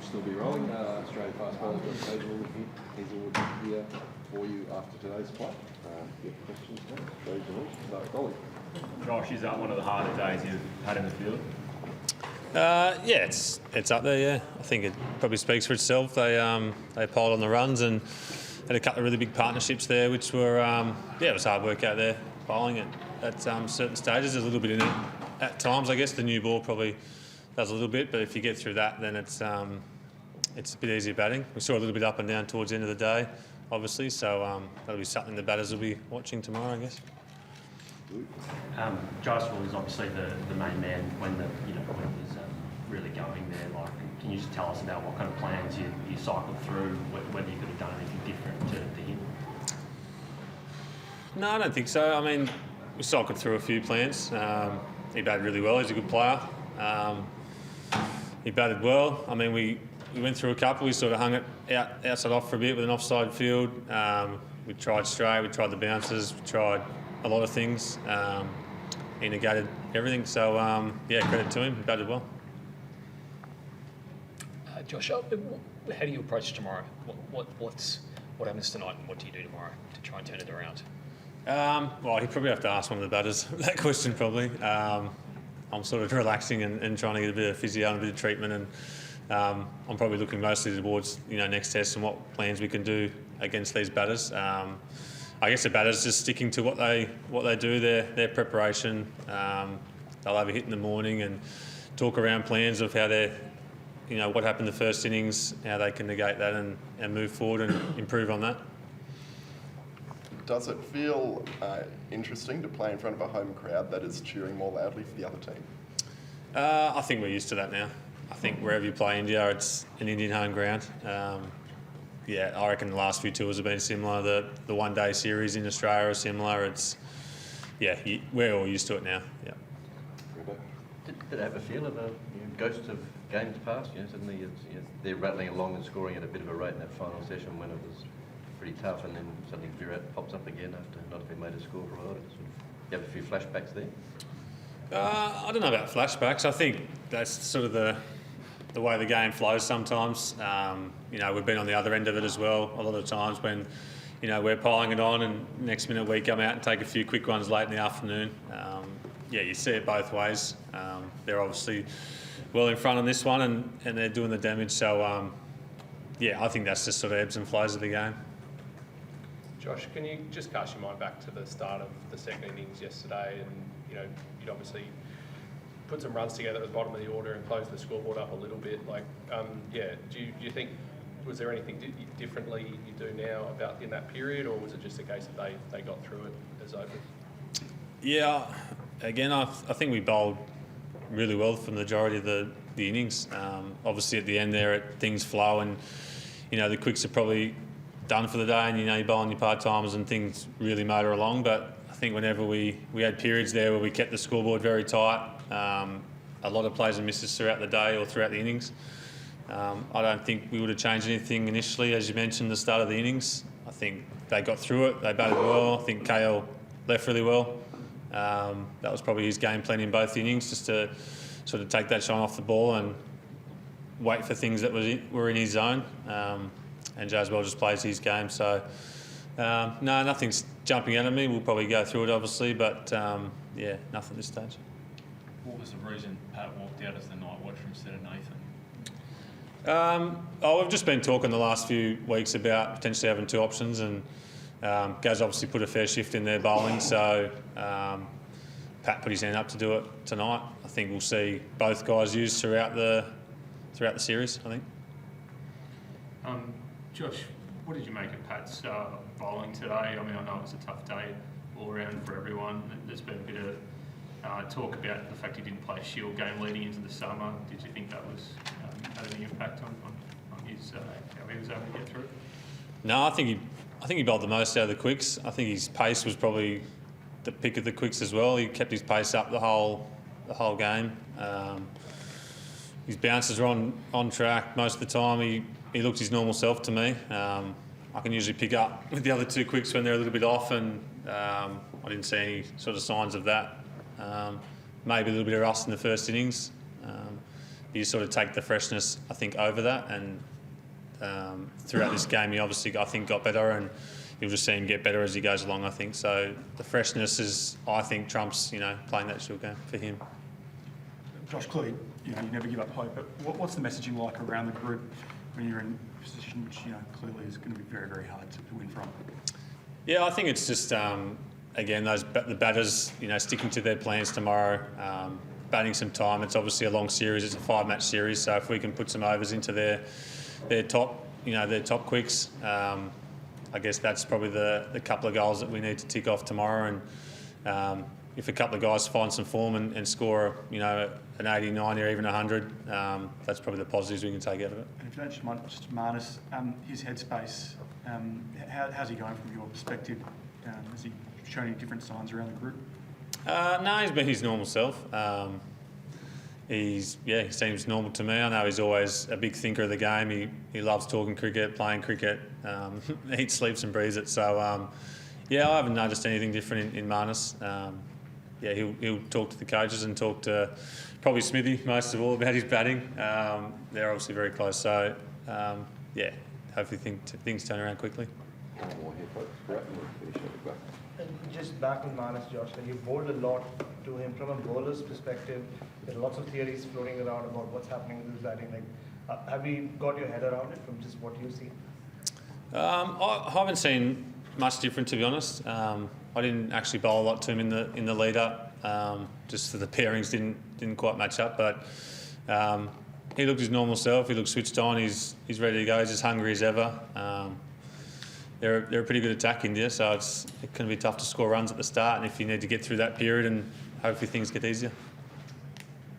We'll still be rolling. Australian fast bowler Hazlewood here for you after today's play. Questions now? Golly. Josh, is that one of the harder days you've had in the field? Yeah, it's up there. Yeah, I think it probably speaks for itself. They piled on the runs and had a couple of really big partnerships there, which were it was hard work out there bowling at certain stages. There's a little bit in it at times. I guess the new ball probably does a little bit, but if you get through that, then it's a bit easier batting. We saw a little bit up and down towards the end of the day, obviously. So that'll be something the batters will be watching tomorrow, I guess. Jaiswal is obviously the main man when the when it was really going there. Like, can you just tell us about what kind of plans you cycled through, whether you could have done anything different to him? No, I don't think so. I mean, we cycled through a few plans. He batted really well. He's a good player. He batted well. I mean, we went through a couple. We sort of hung it outside off for a bit with an offside field. We tried straight. We tried the bounces. We tried a lot of things. He negated everything. So credit to him. He batted well. Josh, how do you approach tomorrow? What happens tonight, and what do you do tomorrow to try and turn it around? Well, he'd probably have to ask one of the batters that question, probably. I'm sort of relaxing and trying to get a bit of physio and a bit of treatment, and I'm probably looking mostly towards next test and what plans we can do against these batters. I guess the batters just sticking to what they do, their preparation. They'll have a hit in the morning and talk around plans of how they're, what happened the first innings, how they can negate that and move forward and improve on that. Does it feel interesting to play in front of a home crowd that is cheering more loudly for the other team? I think we're used to that now. I think wherever you play India, it's an Indian home ground. I reckon the last few tours have been similar. The one-day series in Australia are similar. We're all used to it now. Yeah. Did it have a feel of a ghost of games past? Suddenly they're rattling along and scoring at a bit of a rate in that final session when it was pretty tough, and then suddenly Virat pops up again after not having made a score for a while. You have a few flashbacks there? I don't know about flashbacks. I think that's sort of the way the game flows sometimes. We've been on the other end of it as well a lot of times when, we're piling it on and next minute we come out and take a few quick ones late in the afternoon. You see it both ways. They're obviously well in front on this one and they're doing the damage. So, I think that's just sort of ebbs and flows of the game. Josh, can you just cast your mind back to the start of the second innings yesterday, and you'd obviously put some runs together at the bottom of the order and closed the scoreboard up a little bit. Do you think, was there anything differently you do now about in that period, or was it just a case that they got through it as open? Yeah, again, I think we bowled really well for the majority of the innings. Obviously at the end there, things flow and the quicks are probably done for the day, and you bowl on your part-timers and things really motor along. But I think whenever we had periods there where we kept the scoreboard very tight, a lot of plays and misses throughout the day or throughout the innings. I don't think we would have changed anything initially, as you mentioned, the start of the innings. I think they got through it, they batted well. I think KL left really well. That was probably his game plan in both innings, just to sort of take that shine off the ball and wait for things that were in his zone. And Jaiswal just plays his game. So, no, nothing's jumping out at me. We'll probably go through it, obviously, but nothing at this stage. What was the reason Pat walked out as the night watcher instead of Nathan? We've just been talking the last few weeks about potentially having two options, and Gaz obviously put a fair shift in their bowling, so Pat put his hand up to do it tonight. I think we'll see both guys used throughout the series, I think. Josh, what did you make of Pat's bowling today? I mean, I know it was a tough day all around for everyone. There's been a bit of talk about the fact he didn't play a Shield game leading into the summer. Did you think that was had any impact on his how he was able to get through? No, I think he bowled the most out of the quicks. I think his pace was probably the pick of the quicks as well. He kept his pace up the whole game. His bounces were on track most of the time. He looked his normal self to me. I can usually pick up with the other two quicks when they're a little bit off, and I didn't see any sort of signs of that. Maybe a little bit of rust in the first innings. you sort of take the freshness, I think, over that. And throughout this game, he obviously, I think, got better, and you'll just see him get better as he goes along, I think. So the freshness is, I think, trumps, playing that Shield game for him. Josh, clearly, you never give up hope, but what's the messaging like around the group when you're in a position which, clearly is going to be very, very hard to win from? Yeah, I think it's just, again, the batters, sticking to their plans tomorrow, batting some time. It's obviously a long series. It's a 5-match series, so if we can put some overs into their top, their top quicks, I guess that's probably the couple of goals that we need to tick off tomorrow. And if a couple of guys find some form and score, an 80, 90 or even 100, that's probably the positives we can take out of it. And if you don't just mind, just Marnus, his headspace, how's he going from your perspective? Has he shown any different signs around the group? No, he's been his normal self. He seems normal to me. I know he's always a big thinker of the game. He loves talking cricket, playing cricket, eats, sleeps and breathes it. So, I haven't noticed anything different in Marnus. He'll talk to the coaches and talk to probably Smithy most of all about his batting. They're obviously very close. So, hopefully things turn around quickly. One more here, folks. Brett, and we'll finish up. And just back on Manus, Josh, and you bowled a lot to him from a bowler's perspective. There are lots of theories floating around about what's happening with his batting. Have you got your head around it from just what you see? I haven't seen much different, to be honest. I didn't actually bowl a lot to him in the lead up. Just the pairings didn't quite match up, but he looked his normal self. He looked switched on. He's ready to go. He's as hungry as ever. They're a pretty good attack, India, so it's going to be tough to score runs at the start, and if you need to get through that period, and hopefully things get easier.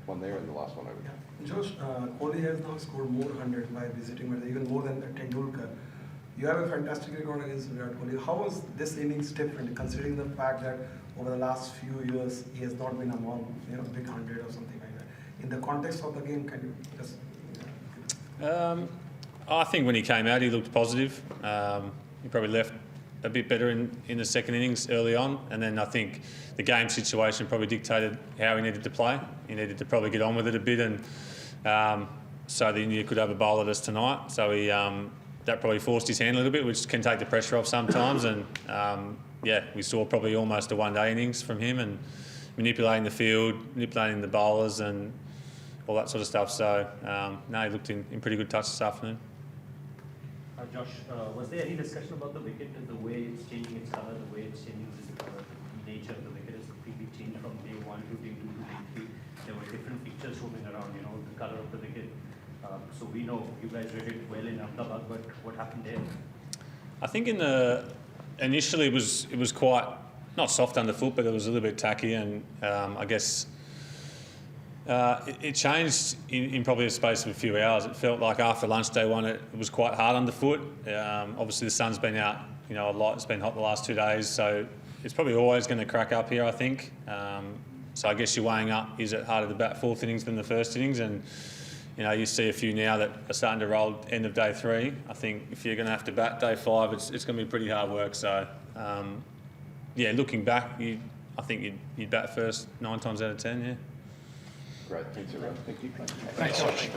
One there and the last one over there. Josh, Kohli has now scored more hundreds by visiting Wicket, even more than Tendulkar. You have a fantastic record against Virat Kohli. How was this innings different, considering the fact that over the last few years he has not been among big 100 or something like that? In the context of the game, can you just? I think when he came out, he looked positive. He probably left a bit better in the second innings early on, and then I think the game situation probably dictated how he needed to play. He needed to probably get on with it a bit, and so the India could have a bowl at us tonight. So he that probably forced his hand a little bit, which can take the pressure off sometimes. And we saw probably almost a one-day innings from him, and manipulating the field, manipulating the bowlers, and all that sort of stuff. So he looked in pretty good touch this afternoon. Josh, was there any discussion about the wicket and the way it's changing its colour, the way it's changing the nature of the wicket has completely changed from day 1 to day 2 to day 3? There were different pictures roaming around, the colour of the wicket. So we know you guys read it well in Ahmedabad, but what happened there? I think initially it was quite, not soft underfoot, but it was a little bit tacky, and I guess it changed in probably a space of a few hours. It felt like after lunch day 1 it was quite hard underfoot. Obviously the sun's been out a lot. It's been hot the last 2 days, so it's probably always going to crack up here, I think. So I guess you're weighing up, is it harder to bat fourth innings than the first innings? And you see a few now that are starting to roll end of day 3. I think if you're going to have to bat day 5, it's going to be pretty hard work. So looking back, I think you'd bat first 9 times out of 10. Yeah. Great, thanks everyone. Thank you. Thanks, Josh.